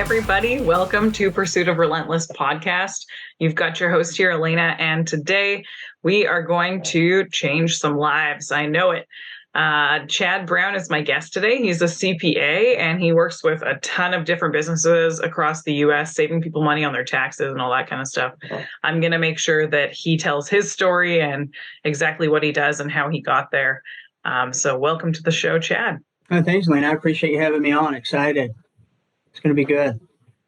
everybody. Welcome to Pursuit of Relentless podcast. You've got your host here, Alaina, and today we are going to change some lives. I know it. Chad Brown is my guest today. He's a CPA and he works with a ton of different businesses across the U.S., saving people money on their taxes and all that kind of stuff. I'm going to make sure that he tells his story and exactly what he does and how he got there. So welcome to the show, Chad. Oh, thanks, Lane. I appreciate you having me on. Excited. It's going to be good.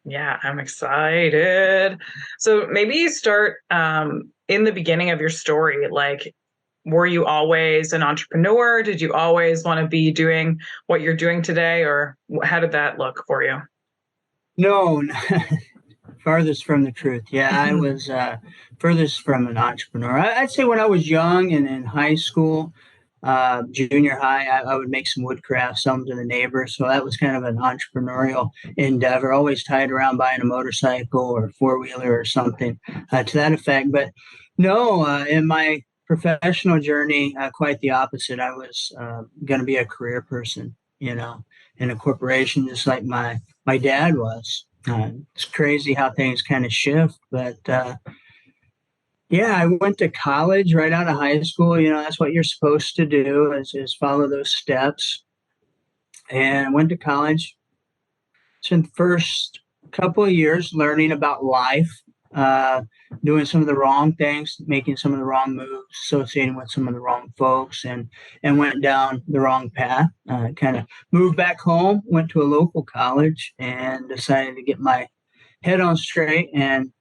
Yeah, I'm excited. So maybe you start in the beginning of your story. Like, were you always an entrepreneur? Did you always want to be doing what you're doing today? Or how did that look for you? No, farthest from the truth. Yeah, I was furthest from an entrepreneur. I'd say when I was young and in high school, junior high, I would make some woodcraft, some to the neighbors. So that was kind of an entrepreneurial endeavor, always tied around buying a motorcycle or four-wheeler or something to that effect. But no, in my professional journey, quite the opposite. I was going to be a career person, in a corporation, just like my dad was. It's crazy how things kind of shift, but yeah, I went to college right out of high school. That's what you're supposed to do is follow those steps. And I went to college. Spent the first couple of years learning about life, doing some of the wrong things, making some of the wrong moves, associating with some of the wrong folks, and went down the wrong path. Kind of moved back home, went to a local college, and decided to get my head on straight and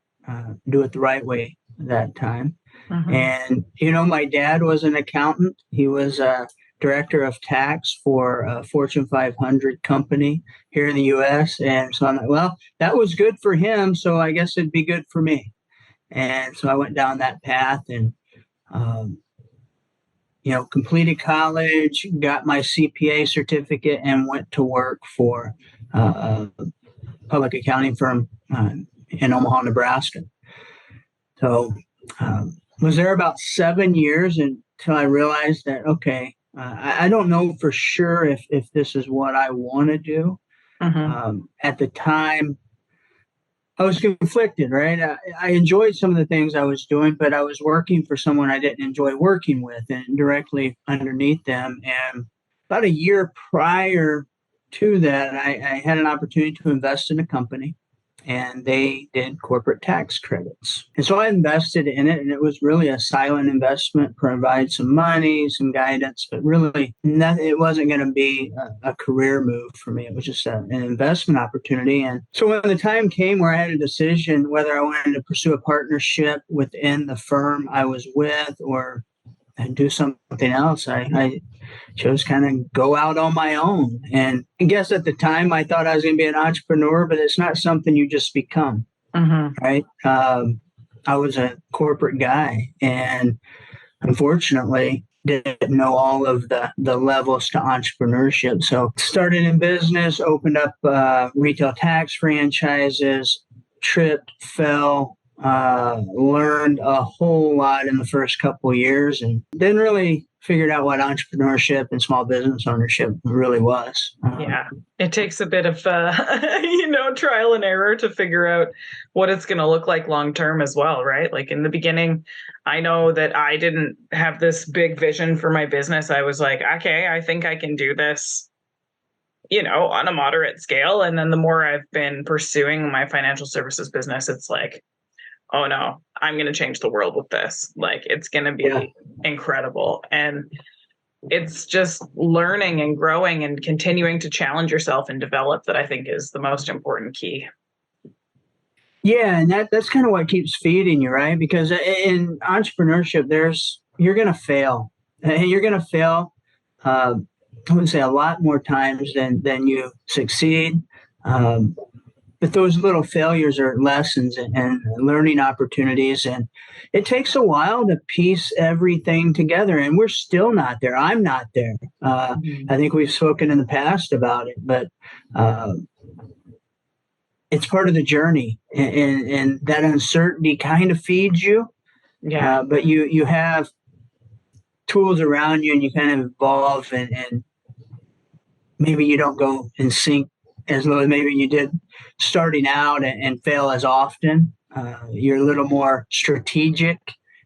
do it the right way that time. And my dad was an accountant. He was a director of tax for a Fortune 500 company here in the US. And so I'm like, well, that was good for him, so I guess it'd be good for me. And so I went down that path and completed college, got my CPA certificate, and went to work for a public accounting firm in Omaha, Nebraska. So was there about 7 years until I realized that, okay, I don't know for sure if this is what I want to do. At the time, I was conflicted, right? I enjoyed some of the things I was doing, but I was working for someone I didn't enjoy working with and directly underneath them. And about a year prior to that, I had an opportunity to invest in a company. And they did corporate tax credits. And so I invested in it, and it was really a silent investment, provide some money, some guidance, but really it wasn't going to be a career move for me. It was just an investment opportunity. And so when the time came where I had a decision whether I wanted to pursue a partnership within the firm I was with or do something else, I chose kind of go out on my own. And I guess at the time I thought I was going to be an entrepreneur, but it's not something you just become, right? I was a corporate guy and unfortunately didn't know all of the levels to entrepreneurship. So started in business, opened up retail tax franchises, tripped, fell, learned a whole lot in the first couple of years and then really figured out what entrepreneurship and small business ownership really was. Yeah, it takes a bit of, trial and error to figure out what it's going to look like long term as well, right? Like in the beginning, I know that I didn't have this big vision for my business. I was like, okay, I think I can do this, on a moderate scale. And then the more I've been pursuing my financial services business, it's like, oh no, I'm going to change the world with this. Like it's going to be incredible. And it's just learning and growing and continuing to challenge yourself and develop that I think is the most important key. Yeah. And that's kind of what keeps feeding you, right? Because in entrepreneurship, you're going to fail and you're going to fail. I would say a lot more times than you succeed. But those little failures are lessons and learning opportunities. And it takes a while to piece everything together. And we're still not there. I'm not there. I think we've spoken in the past about it, but it's part of the journey. And that uncertainty kind of feeds you. Yeah. But you have tools around you and you kind of evolve and maybe you don't go in sync as low as maybe you did starting out and fail as often. You're a little more strategic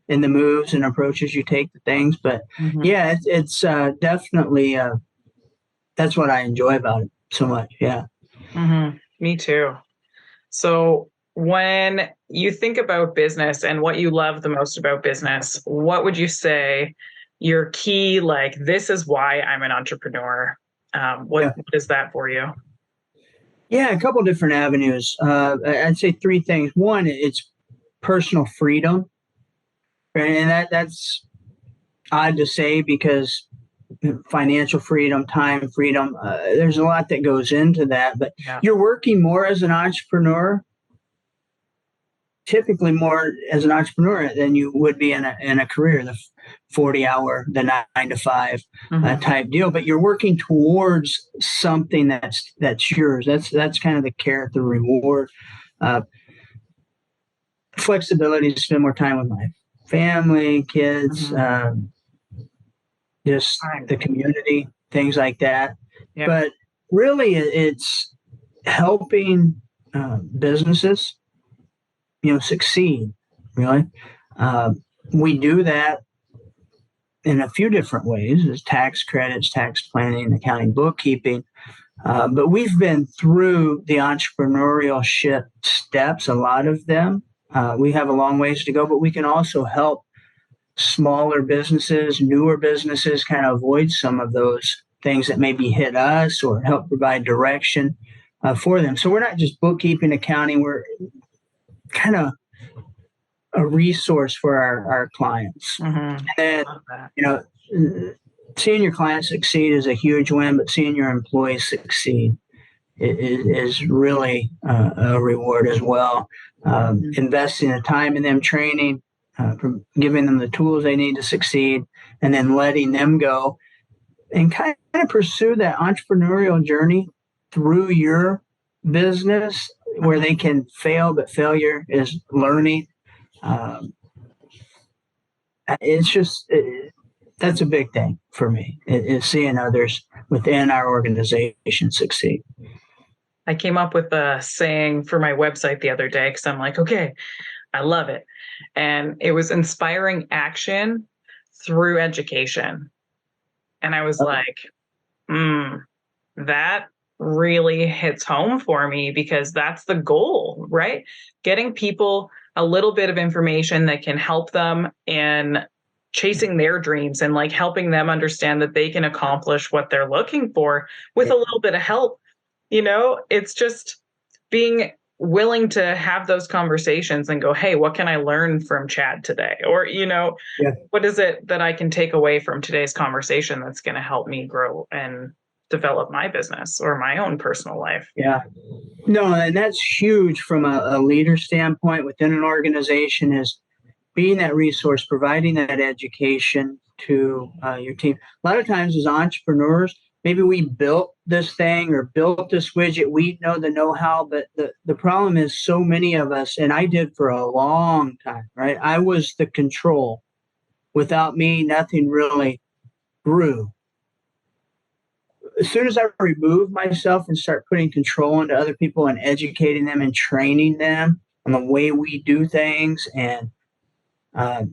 in the moves and approaches you take to things. But Mhm. yeah, it's definitely that's what I enjoy about it so much. Yeah. Me too. So, when you think about business and what you love the most about business, what would you say your key, like, this is why I'm an entrepreneur? Yeah. What is that for you? Yeah, a couple different avenues. I'd say three things. One, it's personal freedom, right? And that's odd to say because financial freedom, time freedom, there's a lot that goes into that. But Yeah. you're working more as an entrepreneur, typically more as an entrepreneur than you would be in a career, the 40 hour, the 9 to 5 Mhm. type deal. But you're working towards something that's yours. That's kind of the carrot, the reward. Uh, Flexibility to spend more time with my family, kids, Mhm. just Fine. the community, things like that. Yeah. But really, it's helping businesses, succeed. Really, uh, we do that in a few different ways: as tax credits, tax planning, accounting, bookkeeping. But we've been through the entrepreneurial steps, a lot of them. We have a long ways to go, but we can also help smaller businesses, newer businesses kind of avoid some of those things that maybe hit us or help provide direction for them. So we're not just bookkeeping, accounting, we're kind of a resource for our clients. Mhm. And, Love that. you know, seeing your clients succeed is a huge win, but seeing your employees succeed is really a reward as well. Mhm. Investing the time in them, training, giving them the tools they need to succeed, and then letting them go and kind of pursue that entrepreneurial journey through your business where Mhm. they can fail, but failure is learning. Um, it's just, that's a big thing for me is seeing others within our organization succeed. I came up with a saying for my website the other day because I'm like, okay, I love it. And it was inspiring action through education. And I was like, mm, that really hits home for me because that's the goal, right? Getting people a little bit of information that can help them in chasing their dreams and like helping them understand that they can accomplish what they're looking for with a little bit of help. It's just being willing to have those conversations and go, hey, what can I learn from Chad today? Or, Yeah. what is it that I can take away from today's conversation that's going to help me grow and develop my business or my own personal life? Yeah. No, and that's huge from a leader standpoint within an organization is being that resource, providing that education to your team. A lot of times as entrepreneurs, maybe we built this thing or built this widget, we know the know-how, but the problem is so many of us, and I did for a long time, right? I was the control. Without me, nothing really grew. As soon as I remove myself and start putting control into other people and educating them and training them on the way we do things and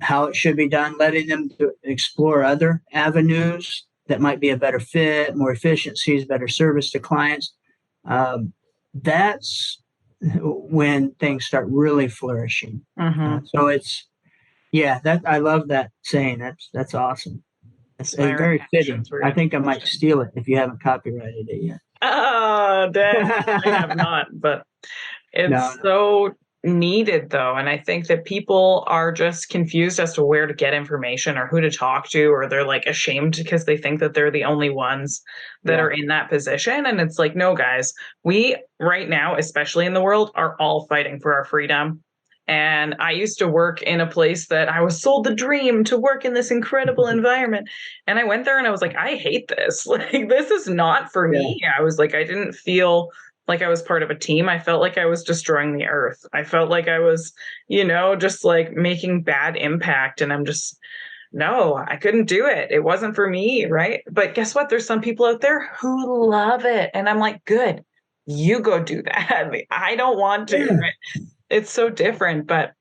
how it should be done, letting them explore other avenues that might be a better fit, more efficiencies, better service to clients. That's when things start really flourishing. Mm-hmm. So it's yeah, that I love that saying. That's awesome. It's Inspiring very action fitting. through I think I might education. steal it if you haven't copyrighted it Oh, dang. I have yet. not, but No, it's no, so needed though. And I think that people are just confused as to where to get information or who to talk to, or they're like ashamed because they think that they're the only ones that yeah, are in that position. And it's like, no, guys, we right now, especially in the world, are all fighting for our freedom. And I used to work in a place that I was sold the dream to work in this incredible environment. And I went there and I was like, I hate this. Like, this is not for yeah, me. I was like, I didn't feel like I was part of a team. I felt like I was destroying the earth. I felt like I was, just like making bad impact. And I'm just, no, I couldn't do it. It wasn't for me. Right. But guess what? There's some people out there who love it. And I'm like, good. you go do that. I don't want to, Yeah. right? It's so different, but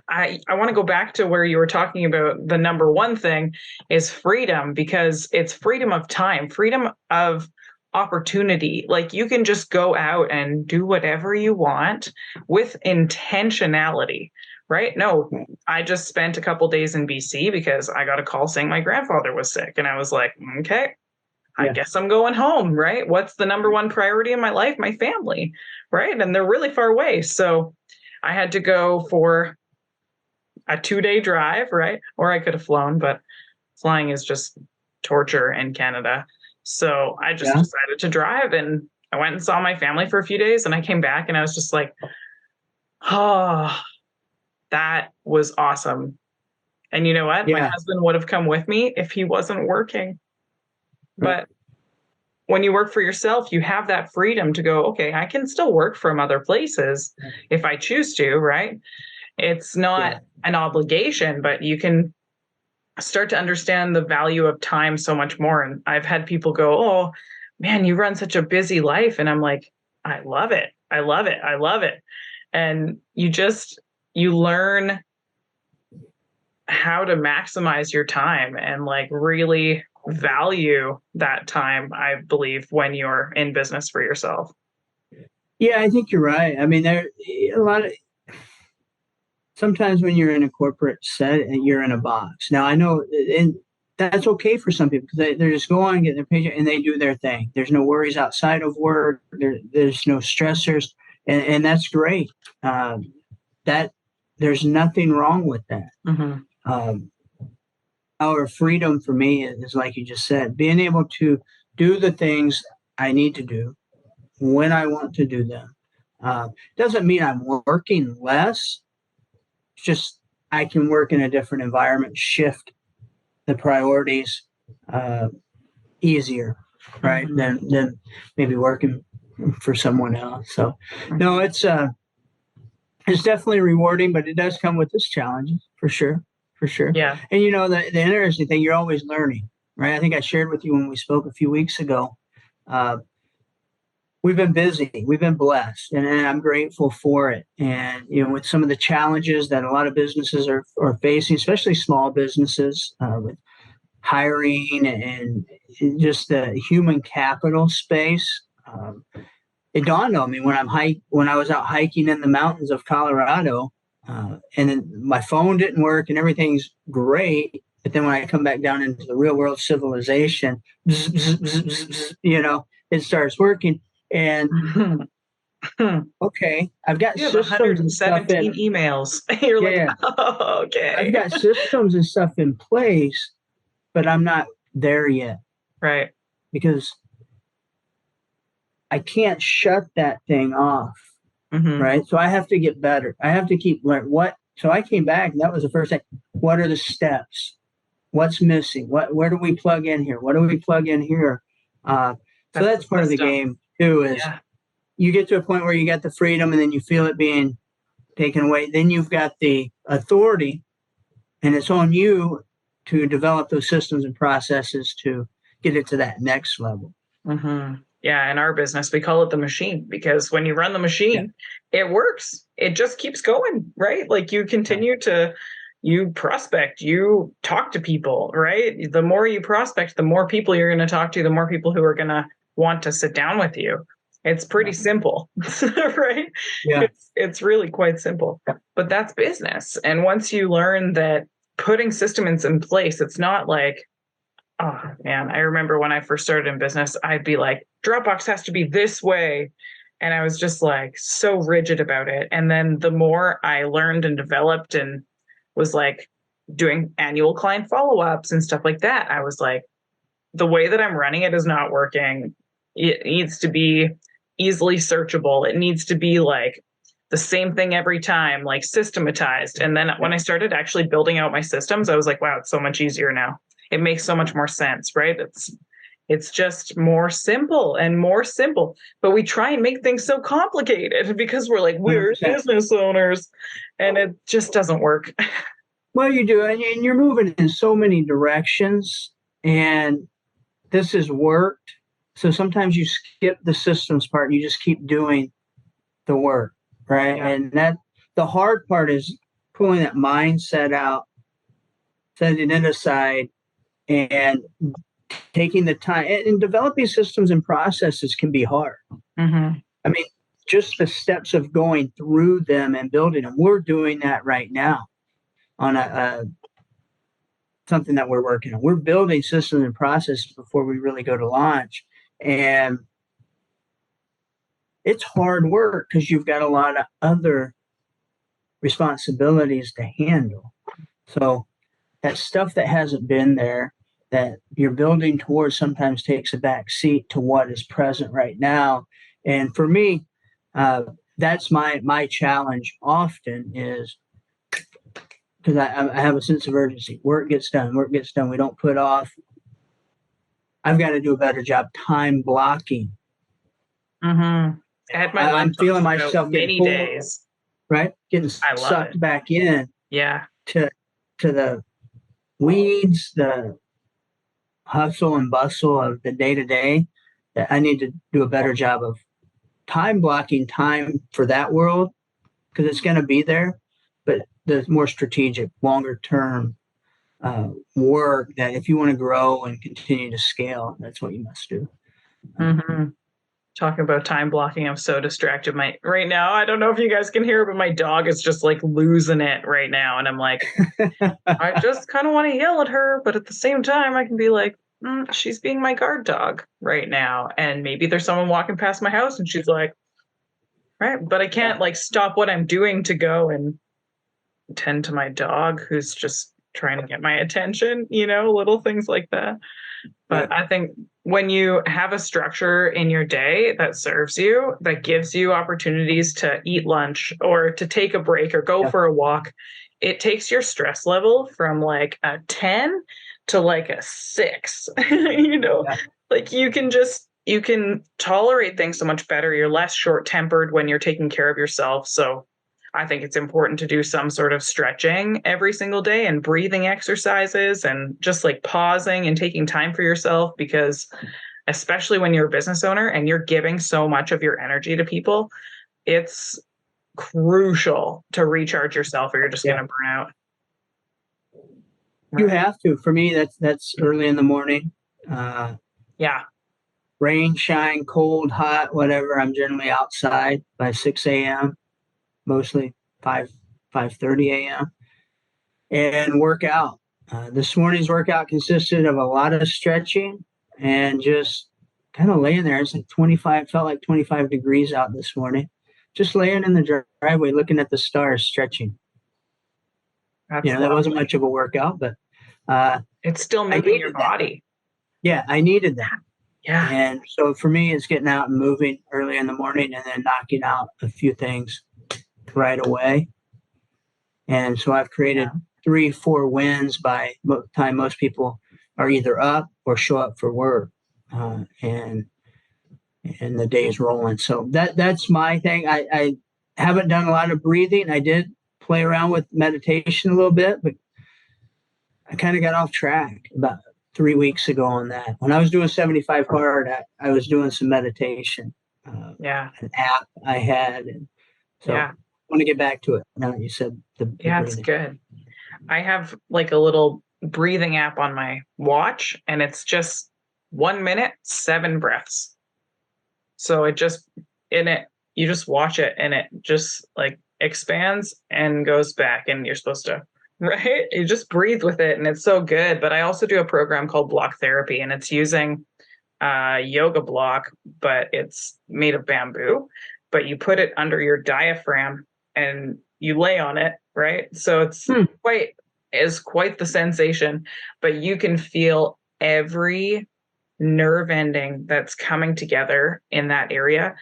I want to go back to where you were talking about the number one thing is freedom, because it's freedom of time, freedom of opportunity. Like you can just go out and do whatever you want with intentionality, right? No, I just spent a couple days in BC because I got a call saying my grandfather was sick. And I was like, okay, I Yeah. guess I'm going home, right? What's the number one priority in my life? My family, right? And they're really far away. So I had to go for a 2 day drive, right? Or I could have flown, but flying is just torture in Canada. So I just Yeah. decided to drive, and I went and saw my family for a few days, and I came back and I was just like, oh, that was awesome. And you know what? My Yeah. husband would have come with me if he wasn't working. Right. But when you work for yourself, you have that freedom to go, okay, I can still work from other places if I choose to, right? It's Yeah. not an obligation, but you can start to understand the value of time so much more. And I've had people go, oh, man, you run such a busy life. And I'm like, I love it. I love it. I love it. And you learn how to maximize your time and like really value that time, I believe, when you're in business for yourself. Yeah, I think you're right. I mean, there a lot of sometimes when you're in a corporate set and you're in a box. Now I know, and that's okay for some people because they just go on, get their paycheck, and they do their thing. There's no worries outside of work. There's no stressors, and that's great. That there's nothing wrong with that. Mm-hmm. Um, our freedom for me is like you just said, being able to do the things I need to do when I want to do them. Doesn't mean I'm working less. It's just I can work in a different environment, shift the priorities uh, easier, right? Mm-hmm. Than maybe working for someone else. So, no, it's definitely rewarding, but it does come with its challenges for sure, for sure. Yeah. And you know, the interesting thing, you're always learning, right? I think I shared with you when we spoke a few weeks ago. Uh, we've been busy, we've been blessed, and I'm grateful for it. And you know, with some of the challenges that a lot of businesses are facing, especially small businesses, with hiring and just the human capital space. It dawned on me when I was out hiking in the mountains of Colorado, and then my phone didn't work and everything's great. But then when I come back down into the real world civilization, bzz, bzz, bzz, bzz, bzz, it starts working. And okay, I've got You have systems and stuff in. 117 emails. You're like, Yeah, oh, I've okay. got systems and stuff in place, but I'm not there yet Right. because I can't shut that thing off, Mm-hmm. right? So I have to get better. I have to keep learning what. So I came back, and that was the first thing. What are the steps? What's missing? Where do we plug in here? What do we plug in here? So That's the that's part of the system. game too. Is Yeah. you get to a point where you got the freedom, and then you feel it being taken away. Then you've got the authority, and it's on you to develop those systems and processes to get it to that next level. Mm-hmm. Yeah. In our business, we call it the machine, because when you run the Yeah. machine, it works. It just keeps going, right? Like you Yeah. continue to, you prospect, you talk to people, right? The more you prospect, the more people you're going to talk to, the more people who are going to want to sit down with you. It's pretty Yeah. simple, right? Yeah. It's really quite simple. But that's business. And once you learn that putting systems in place, it's not like, oh man, I remember when I first started in business, I'd be like, Dropbox has to be this way. And I was just like so rigid about it. And then the more I learned and developed and was like doing annual client follow ups and stuff like that, I was like, the way that I'm running it is not working. It needs to be easily searchable. It needs to be like the same thing every time, like systematized. And then when I started actually building out my systems, I was like, wow, it's so much easier now. It makes so much more sense, right? It's just more simple and more simple. But we try and make things so complicated because we're like, we're 100%. business owners, and it just doesn't work. Well, you do, and you're moving in so many directions, and this has worked. So sometimes you skip the systems part and you just keep doing the work, right? Yeah. And that the hard part is pulling that mindset out, setting it aside, and taking the time. And developing systems and processes can be hard. Mm-hmm. I mean, just the steps of going through them and building them. We're doing that right now on a something that we're working on. We're building systems and processes before we really go to launch. And it's hard work because you've got a lot of other responsibilities to handle. So that stuff that hasn't been there that you're building towards sometimes takes a back seat to what is present right now. And for me, uh, that's my challenge often is because I have a sense of urgency. Work gets done. Work gets done. We don't put off. I've got to do a better job time blocking. Mm-hmm. I had my I'm lunch feeling talks about myself getting many pulled, days. right? Getting I love it. sucked back in Yeah. to the weeds, the hustle and bustle of the day to day. That I need to do a better job of time blocking time for that world because it's going to be there, but the more strategic, longer term work that if you want to grow and continue to scale, that's what you must do. Mm-hmm. Talking about time blocking, I'm so distracted right now. I don't know if you guys can hear, but my dog is just like losing it right now. And I'm like, I just kind of want to yell at her, but at the same time, I can be like, she's being my guard dog right now. And maybe there's someone walking past my house and she's like, right. But I Yeah, can't like stop what I'm doing to go and tend to my dog who's just trying to get my attention, little things like that. right. But I think when you have a structure in your day that serves you, that gives you opportunities to eat lunch or to take a break or go Yeah, for a walk, it takes your stress level from like a 10 to like a 6. yeah, Like you can tolerate things so much better. You're less short-tempered when you're taking care of yourself. So I think it's important to do some sort of stretching every single day and breathing exercises and just like pausing and taking time for yourself because especially when you're a business owner and you're giving so much of your energy to people, it's crucial to recharge yourself or you're just going yeah. to burn out. You Right. have to. For me, that's early in the morning. Uh, Yeah. Rain, shine, cold, hot, whatever. I'm generally outside by 6 a.m. Mostly 5:30 a.m. and work out. This morning's workout consisted of a lot of stretching and just kind of laying there. It's like 25, felt like 25 degrees out this morning. Just laying in the driveway, looking at the stars, stretching. That's That wasn't lovely. much of a workout, but uh, It's still I moving your needed that. body. Yeah, I needed that. Yeah. And so for me, it's getting out and moving early in the morning and then knocking out a few things right away. And so I've created Yeah. 3, 4 wins by the time most people are either up or show up for work, and the day's rolling. So that's my thing. I haven't done a lot of breathing. I did play around with meditation a little bit, but I kind of got off track about 3 weeks ago on that. When I was doing 75 hard, I was doing some meditation, Yeah. an app I had, and so Yeah. I want to get back to it. Now that you said the Yeah. It's breathing. good. I have like a little breathing app on my watch and it's just 1 minute, 7 breaths. So you just watch it and it just like expands and goes back and you're supposed to, right? You just breathe with it and it's so good. But I also do a program called block therapy and it's using yoga block, but it's made of bamboo, but you put it under your diaphragm and you lay on it, right? So Hmm. quite the sensation, but you can feel every nerve ending that's coming together in that area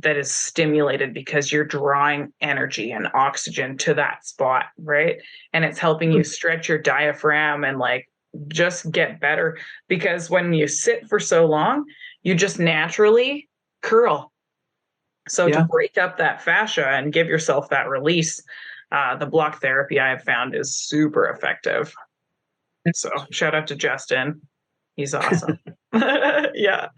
that is stimulated because you're drawing energy and oxygen to that spot, right? And it's helping you stretch your diaphragm and like just get better because when you sit for so long, you just naturally curl. So to Yeah. break up that fascia and give yourself that release, the block therapy I have found is super effective. So shout out to Justin. He's awesome. Yeah.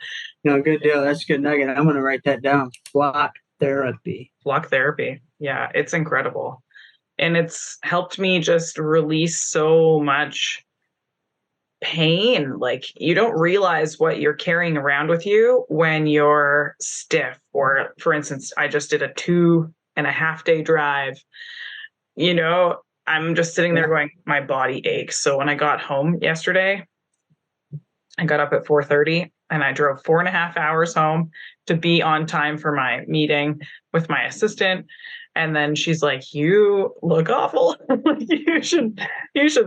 No, good deal. That's a good nugget. I'm going to write that down. Block therapy. Flock therapy. Yeah, it's incredible. And it's helped me just release so much pain. Like you don't realize what you're carrying around with you when you're stiff. Or for instance, I just did a 2.5 day drive. You know, I'm just sitting there Yeah. going, my body aches. So when I got home yesterday, I got up at 4:30 and I drove 4.5 hours home to be on time for my meeting with my assistant. And then she's like, "You look awful. You should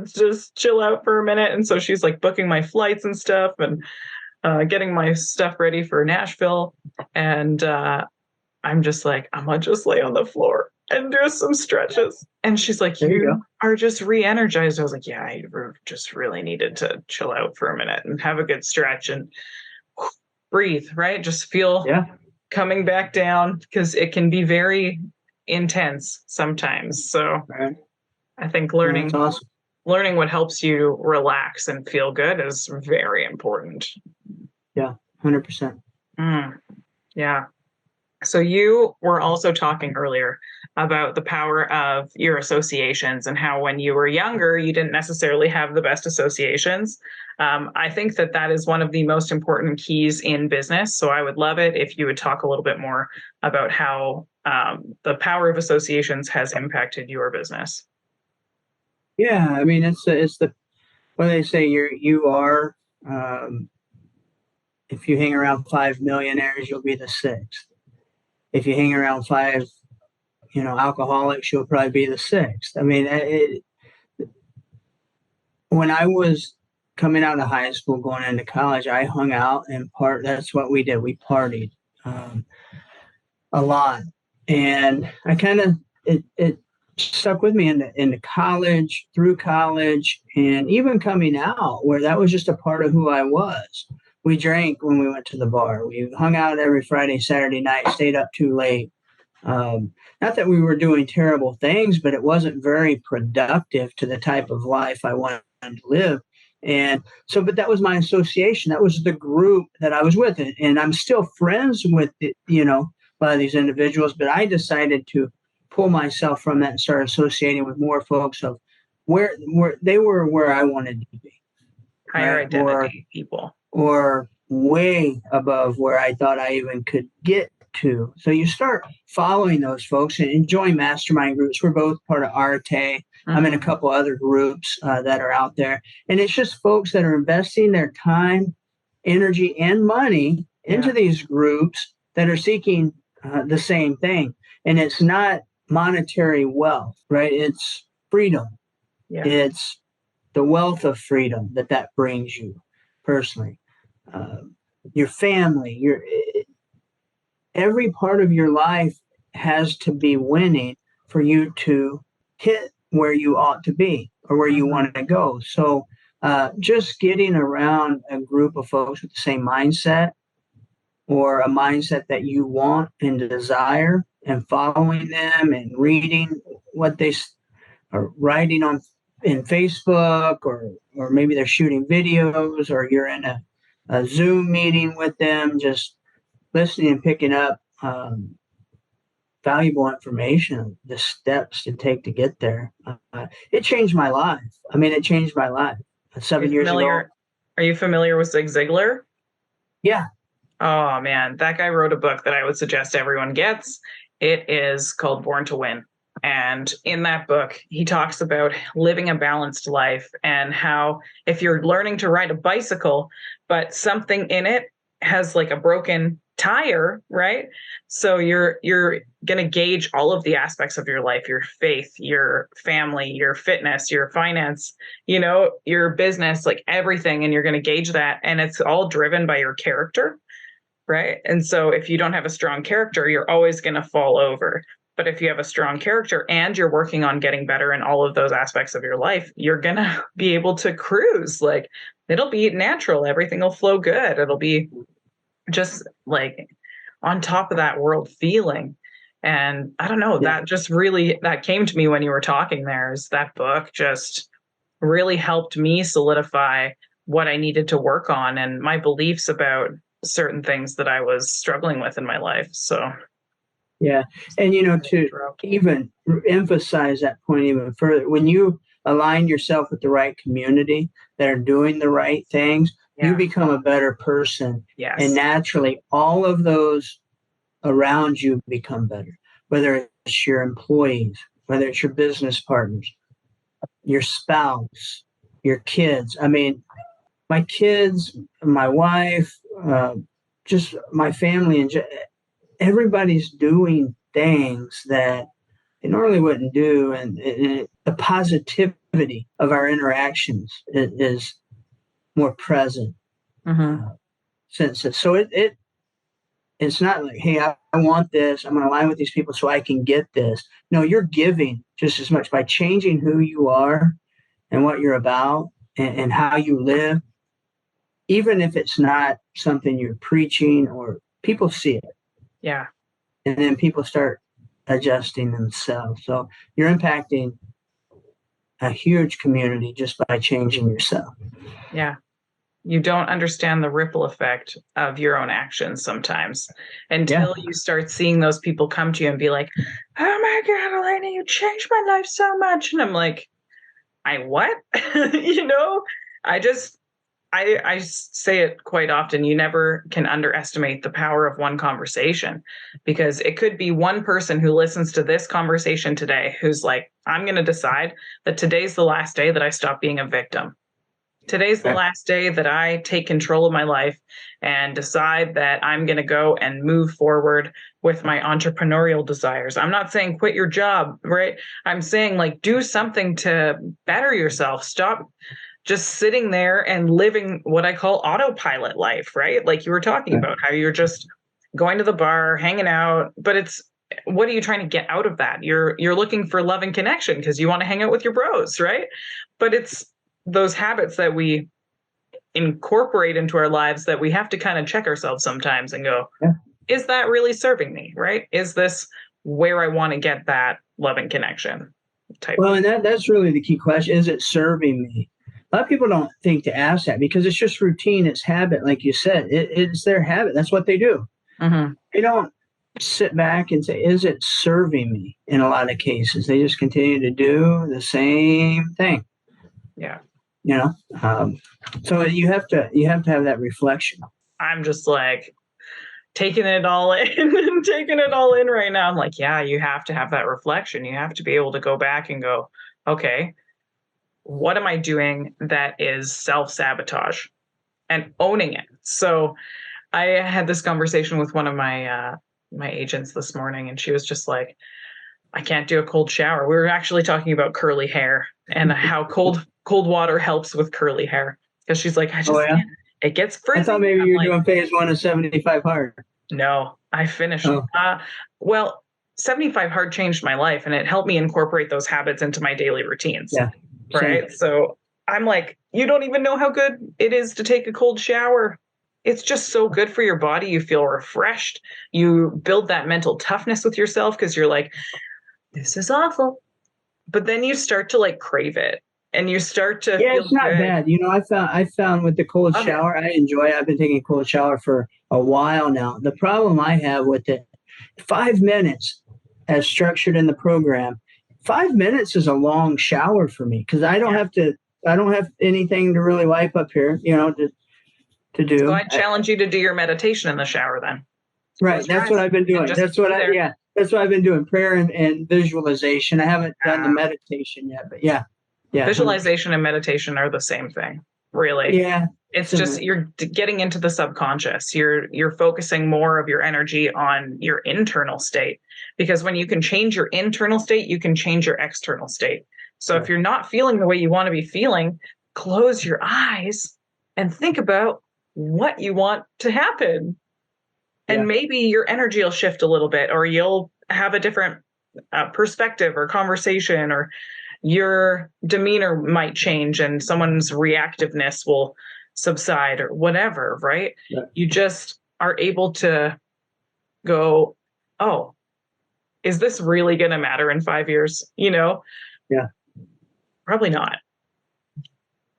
just chill out for a minute." And so she's like booking my flights and stuff and getting my stuff ready for Nashville. And I'm just like, I'm gonna just lay on the floor and do some stretches. And she's like, There you go. "You are just re-energized." I was like, "Yeah, just really needed to chill out for a minute and have a good stretch and breathe, right? Just feel Yeah. coming back down because it can be very intense sometimes." So Right. I think No, that's awesome. learning what helps you relax and feel good is very important. Yeah. 100%. Mm, yeah. So you were also talking earlier about the power of your associations and how when you were younger, you didn't necessarily have the best associations. I think that that is one of the most important keys in business. So I would love it if you would talk a little bit more about how the power of associations has impacted your business. Yeah. I mean, it's the, what they say, you are, um, if you hang around five millionaires, you'll be the sixth. If you hang around five, alcoholics, you'll probably be the sixth. I mean, when I was coming out of high school, going into college, I hung out and that's what we did. We partied um, a lot. And I kind of, it stuck with me into college, through college, and even coming out, where that was just a part of who I was. We drank when we went to the bar. We hung out every Friday, Saturday night, stayed up too late. Not that we were doing terrible things, but it wasn't very productive to the type of life I wanted to live. And so, but that was my association. That was the group that I was with. And I'm still friends with, a lot of these individuals, but I decided to pull myself from that and start associating with more folks of where they were, where I wanted to be, Higher right? identity people. Or way above where I thought I even could get to. So you start following those folks and join mastermind groups. We're both part of Arte. I'm in a couple other groups that are out there. And it's just folks that are investing their time, energy, and money into these groups that are seeking the same thing. And it's not monetary wealth, right? It's freedom. Yeah. It's the wealth of freedom that brings you personally. Uh, your family, every part of your life has to be winning for you to hit where you ought to be or where you want to go. So just getting around a group of folks with the same mindset or a mindset that you want and desire and following them and reading what they are writing on in Facebook or maybe they're shooting videos or you're in a Zoom meeting with them, just listening and picking up valuable information, the steps to take to get there. It changed my life. I mean, it changed my life. Are you 7 years ago. familiar? Are you familiar with Zig Ziglar? Yeah. Oh man, that guy wrote a book that I would suggest everyone gets. It is called Born to Win. And in that book, he talks about living a balanced life and how if you're learning to ride a bicycle, but something in it has like a broken tire, right? So you're going to gauge all of the aspects of your life, your faith, your family, your fitness, your finance, your business, like everything, and you're going to gauge that, and it's all driven by your character, right? And so if you don't have a strong character, you're always going to fall over. But if you have a strong character and you're working on getting better in all of those aspects of your life, you're going to be able to cruise. Like it'll be natural. Everything will flow good. It'll be just like on top of that world feeling. And I don't know, Yeah. that just really, that came to me when you were talking there, is that book just really helped me solidify what I needed to work on and my beliefs about certain things that I was struggling with in my life. So Yeah. And, to even emphasize that point even further, when you align yourself with the right community that are doing the right things, you yeah, become a better person. And yes, naturally, all of those around you become better, whether it's your employees, whether it's your business partners, your spouse, your kids. I mean, my kids, my wife, just my family, and everybody's doing things that they normally wouldn't do. And the positivity of our interactions is more present. mm-hmm. Uh, so it's not like, hey, I want this. I'm going to align with these people so I can get this. No, you're giving just as much by changing who you are and what you're about and how you live, even if it's not something you're preaching or people see it. Yeah, And then people start adjusting themselves. So you're impacting a huge community just by changing yourself. yeah. You don't understand the ripple effect of your own actions sometimes Yeah. until you start seeing those people come to you and be like, "Oh my God, Alaina, you changed my life so much." And I'm like, I what? you know, I just I say it quite often. You never can underestimate the power of one conversation because it could be one person who listens to this conversation today who's like, I'm going to decide that today's the last day that I stop being a victim. Today's the Right. last day that I take control of my life and decide that I'm going to go and move forward with my entrepreneurial desires. I'm not saying quit your job, right? I'm saying like do something to better yourself. Stop just sitting there and living what I call autopilot life, right? Like you were talking Right. about how you're just going to the bar, hanging out, but it's what are you trying to get out of that? You're looking for love and connection because you want to hang out with your bros, right? But it's those habits that we incorporate into our lives that we have to kind of check ourselves sometimes and go, Yeah. is that really serving me, right? Is this where I want to get that love and connection type Well, of and that's really the key question. Is it serving me? A lot of people don't think to ask that because it's just routine. It's habit. Like you said, it's their habit. That's what they do. Mhm. They don't sit back and say, is it serving me? In a lot of cases, they just continue to do the same thing, Yeah. you know? So you have to have that reflection. I'm just like taking it all in and taking it all in right now. I'm like, yeah, you have to have that reflection. You have to be able to go back and go, okay, what am I doing that is self sabotage and owning it? So I had this conversation with one of my agents this morning, and she was just like, I can't do a cold shower. We were actually talking about curly hair and how cold water helps with curly hair. Because she's like, I Oh, just yeah. can't. It gets I thought frizzy. maybe I'm you were like, doing phase one of 75 hard. no, I finished. Oh, Well, 75 hard changed my life, and it helped me incorporate those habits into my daily routines. yeah. Same. Right. So I'm like, you don't even know how good it is to take a cold shower. It's just so good for your body. You feel refreshed. You build that mental toughness with yourself because you're like, this is awful. But then you start to like crave it and you start to Yeah, feel it's not good. bad. I found with the cold Love it. shower, I enjoy it. I've been taking a cold shower for a while now. The problem I have with it, 5 minutes as structured in the program, 5 minutes is a long shower for me because Yeah. I don't have anything to really wipe up here, to So do. I challenge you to do your meditation in the shower then. Right. Close your That's what eyes I've been and doing. just be there. Yeah, that's what I've been doing. Prayer and visualization. I haven't done the Uh, meditation yet, but yeah. Yeah. 100%. Visualization and meditation are the same thing, really. Yeah. It's just Similar. you're getting into the subconscious. You're focusing more of your energy on your internal state because when you can change your internal state, you can change your external state. So if Right. you're not feeling the way you want to be feeling, close your eyes and think about what you want to happen. Yeah. And maybe your energy will shift a little bit or you'll have a different perspective or conversation or your demeanor might change and someone's reactiveness will subside or whatever, right? Yeah. You just are able to go, oh, is this really going to matter in 5 years? Yeah. Probably not.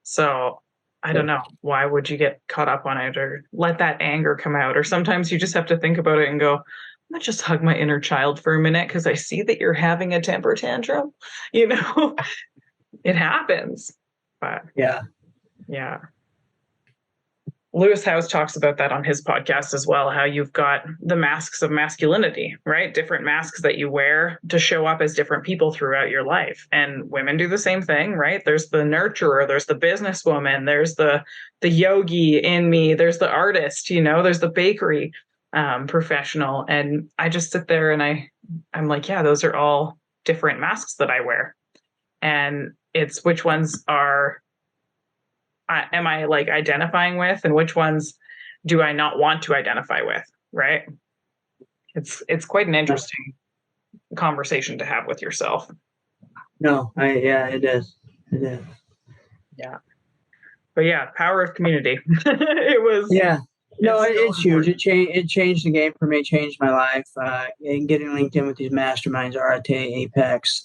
So I don't know, why would you get caught up on it or let that anger come out? Or sometimes you just have to think about it and go, I'm gonna just hug my inner child for a minute because I see that you're having a temper tantrum. You know, it happens. But Yeah. yeah. Lewis Howes talks about that on his podcast as well, how you've got the masks of masculinity, right? Different masks that you wear to show up as different people throughout your life. And women do the same thing, right? There's the nurturer, there's the businesswoman, there's the yogi in me, there's the artist, there's the bakery professional. And I just sit there and I'm like, yeah, those are all different masks that I wear. And it's which ones am I like identifying with, and which ones do I not want to identify with, right? It's quite an interesting conversation to have with yourself. No, yeah, it is. It is. Yeah. But yeah, power of community. It was. Yeah. No, it's huge. Important. It changed the game for me, changed my life. And getting linked in with these masterminds, RITA, Apex,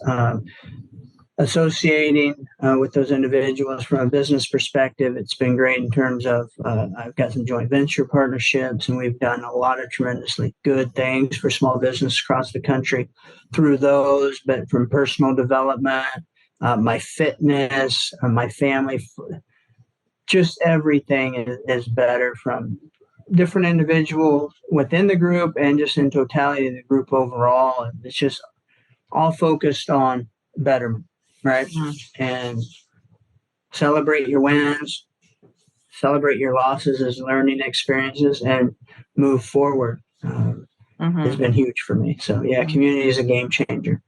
associating with those individuals from a business perspective, it's been great in terms of I've got some joint venture partnerships, and we've done a lot of tremendously good things for small business across the country through those. But from personal development, my fitness, my family, just everything is better from different individuals within the group and just in totality of the group overall. And it's just all focused on betterment, right? And celebrate your wins, celebrate your losses as learning experiences, and move forward. Has been huge for me. So yeah, community is a game changer.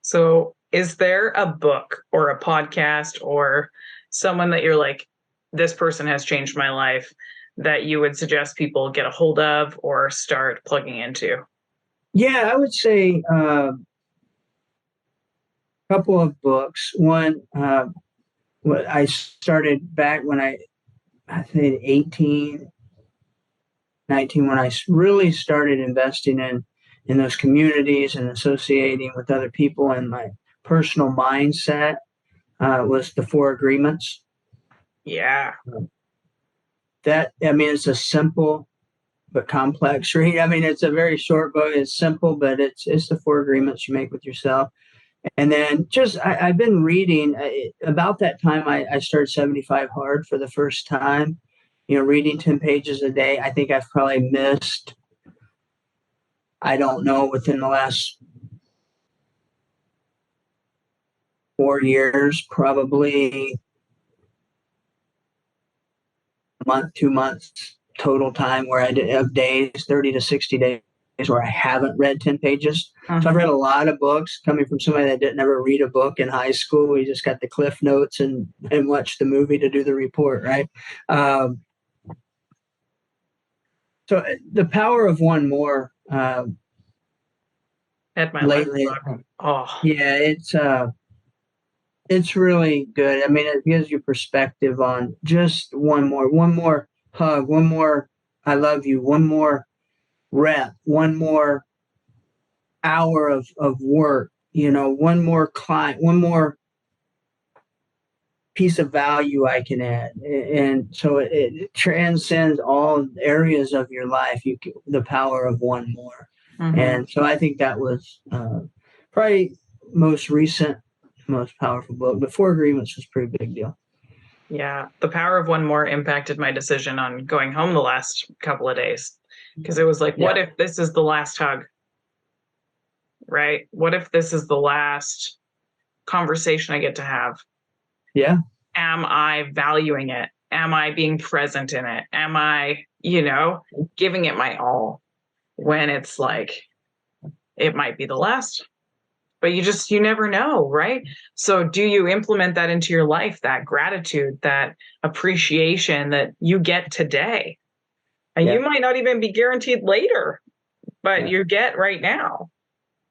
So is there a book or a podcast or someone that you're like, this person has changed my life, that you would suggest people get a hold of or start plugging into? Yeah, I would say couple of books. One, what I started back when I think 18, 19, when I really started investing in those communities and associating with other people, and my personal mindset was the Four Agreements. Yeah. It's a simple but complex read. I mean, it's a very short book. It's simple, but it's the Four Agreements you make with yourself. And then I've been reading about that time. I started 75 Hard for the first time, reading 10 pages a day. I think I've probably missed, I don't know, within the last 4 years, probably a month, 2 months total time where I did have days, 30 to 60 days where I haven't read 10 pages. So I've read a lot of books, coming from somebody that didn't ever read a book in high school. We just got the cliff notes and watched the movie to do the report, right? So the power of one more At my lately. Oh. Yeah, it's really good. I mean, it gives you perspective on just one more hug, one more I love you, one more rep, one more hour of work, one more client, one more piece of value I can add. And so it transcends all areas of your life. The power of one more. And so I think that was probably most recent, most powerful book. But Four Agreements was a pretty big deal. Yeah. The power of one more impacted my decision on going home the last couple of days, because it was like, what if this is the last hug? Right? What if this is the last conversation I get to have? Yeah. Am I valuing it? Am I being present in it? Am I, giving it my all, when it's like, it might be the last, but you never know, right? So do you implement that into your life, that gratitude, that appreciation that you get today? And you might not even be guaranteed later, but you get right now.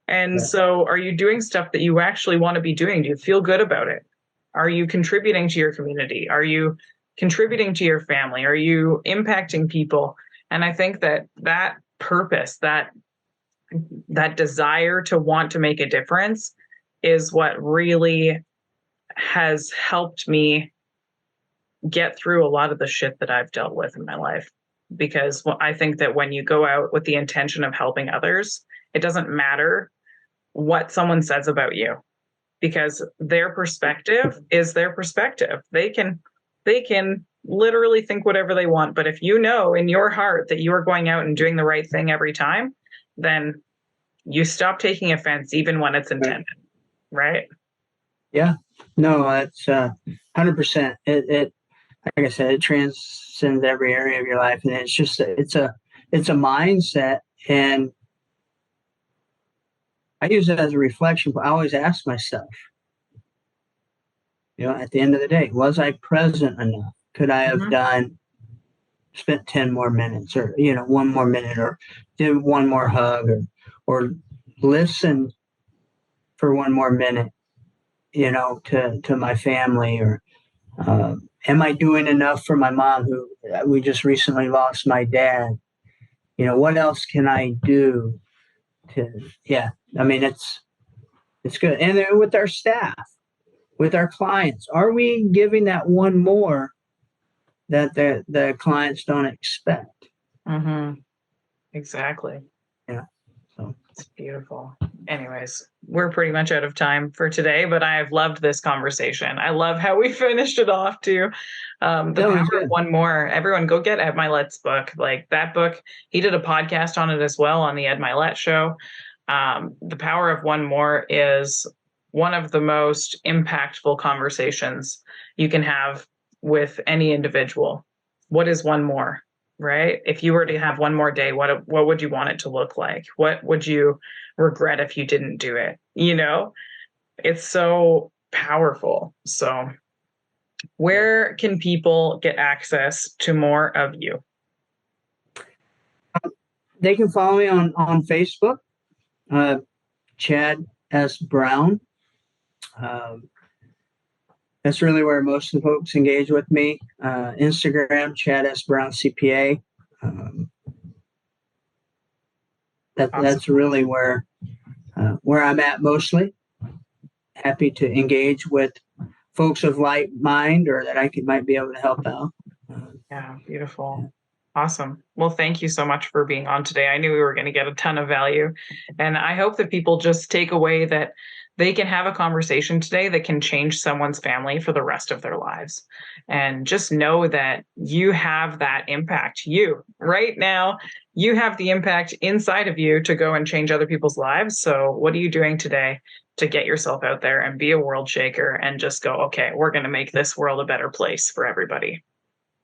And so are you doing stuff that you actually want to be doing? Do you feel good about it? Are you contributing to your community? Are you contributing to your family? Are you impacting people? And I think that purpose, that desire to want to make a difference is what really has helped me get through a lot of the shit that I've dealt with in my life. Because I think that when you go out with the intention of helping others, it doesn't matter what someone says about you, because their perspective is their perspective. They can literally think whatever they want, but if you know in your heart that you are going out and doing the right thing every time, then you stop taking offense even when it's Right. intended, right? Yeah. No, that's 100%. It like I said, it transcends every area of your life, and it's a mindset. And I use it as a reflection. But I always ask myself, at the end of the day, was I present enough? Could I have Mhm. spent 10 more minutes, or one more minute, or did one more hug, or listen for one more minute, to my family, or am I doing enough for my mom, who we just recently lost my dad? What else can I do to, yeah, I mean, it's good. And then with our staff, with our clients, are we giving that one more that the clients don't expect? Mhm. Exactly. Yeah. So It's beautiful. Anyways, we're pretty much out of time for today, but I have loved this conversation. I love how we finished it off too. The that was Power of good. One More. Everyone go get Ed Milet's book. Like that book, he did a podcast on it as well on the Ed Milet show. The Power of One More is one of the most impactful conversations you can have with any individual. What is one more? Right? If you were to have one more day, what would you want it to look like? What would you regret if you didn't do it? It's so powerful. So, Yeah. where can people get access to more of you? They can follow me on Facebook, uh, Chad S. Brown. Um, that's really where most of the folks engage with me. Instagram, Chad S. Brown CPA. Um, Awesome. that's really where I'm at mostly. Happy to engage with folks of like mind, or that might be able to help out. Yeah, beautiful. Yeah. Awesome. Well, thank you so much for being on today. I knew we were going to get a ton of value. And I hope that people just take away that they can have a conversation today that can change someone's family for the rest of their lives. And just know that you have that impact. You, right now, you have the impact inside of you to go and change other people's lives. So, what are you doing today to get yourself out there and be a world shaker and just go, okay, we're going to make this world a better place for everybody?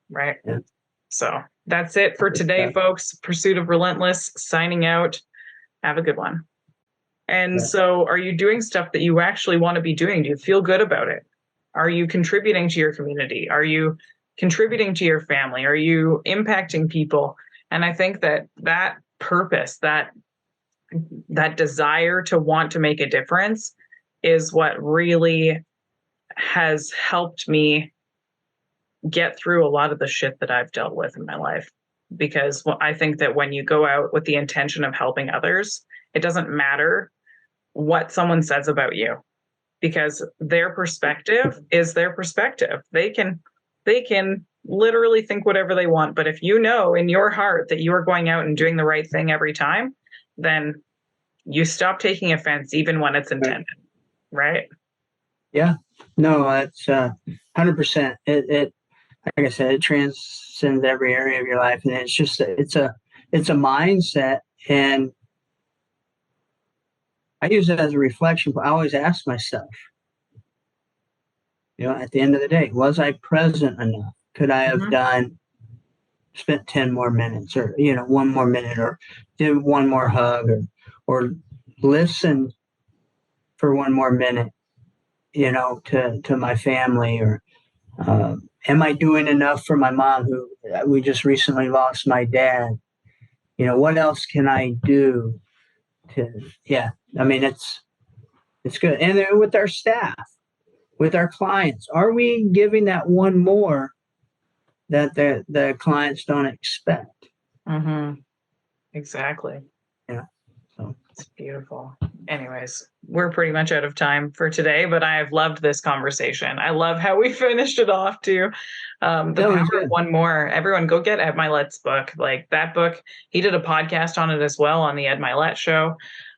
Right. Yeah. So that's it for today, folks. Pursuit of Relentless signing out. Have a good one. And Yeah. so, are you doing stuff that you actually want to be doing? Do you feel good about it? Are you contributing to your community? Are you contributing to your family? Are you impacting people? And I think that purpose, that desire to want to make a difference is what really has helped me get through a lot of the shit that I've dealt with in my life. Because I think that when you go out with the intention of helping others, it doesn't matter what someone says about you, because their perspective is their perspective. They can literally think whatever they want, but if you know in your heart that you are going out and doing the right thing every time, then you stop taking offense even when it's Right. intended, right? Yeah. No, that's 100%. It like I said, it transcends every area of your life, and it's a mindset. And I use it as a reflection. But I always ask myself, at the end of the day, was I present enough? Could I have Mhm. spent 10 more minutes, or one more minute, or did one more hug, or listen for one more minute, to my family, or am I doing enough for my mom, who we just recently lost my dad? What else can I do to, yeah, I mean, it's good. And then with our staff, with our clients, are we giving that one more that the clients don't expect? Mhm. Exactly. Yeah. So It's beautiful. Anyways, we're pretty much out of time for today, but I have loved this conversation. I love how we finished it off too. The That was Power of good. One More. Everyone go get Ed Milet's book. Like that book, he did a podcast on it as well on the Ed Milet show.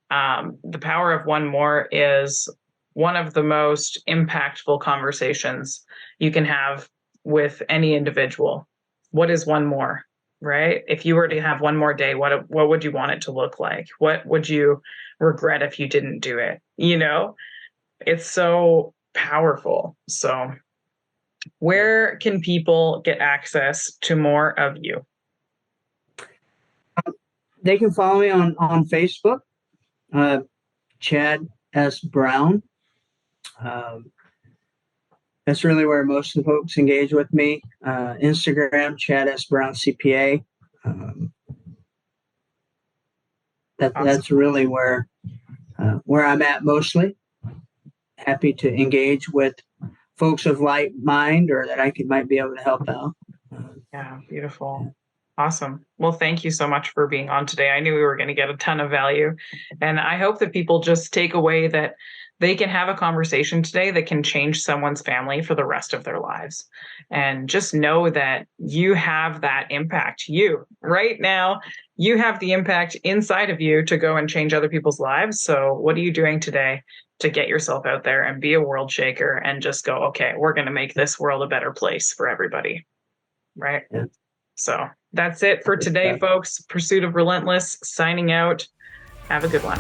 The Power of One More is one of the most impactful conversations you can have with any individual. What is one more? Right? If you were to have one more day, what would you want it to look like? What would you regret if you didn't do it? It's so powerful. So, where can people get access to more of you? They can follow me on Facebook, Chad S. Brown. That's really where most of the folks engage with me. Instagram, Chad S. Brown CPA. Awesome. That's really where I'm at mostly. Happy to engage with folks of like mind or that might be able to help out. Yeah, beautiful. Awesome. Well, thank you so much for being on today. I knew we were going to get a ton of value. And I hope that people just take away that they can have a conversation today that can change someone's family for the rest of their lives. And just know that you have that impact. You, right now, you have the impact inside of you to go and change other people's lives. So, what are you doing today to get yourself out there and be a world shaker and just go, okay, we're going to make this world a better place for everybody? Right. Yeah. So that's it for today, folks. Pursuit of Relentless signing out. Have a good one.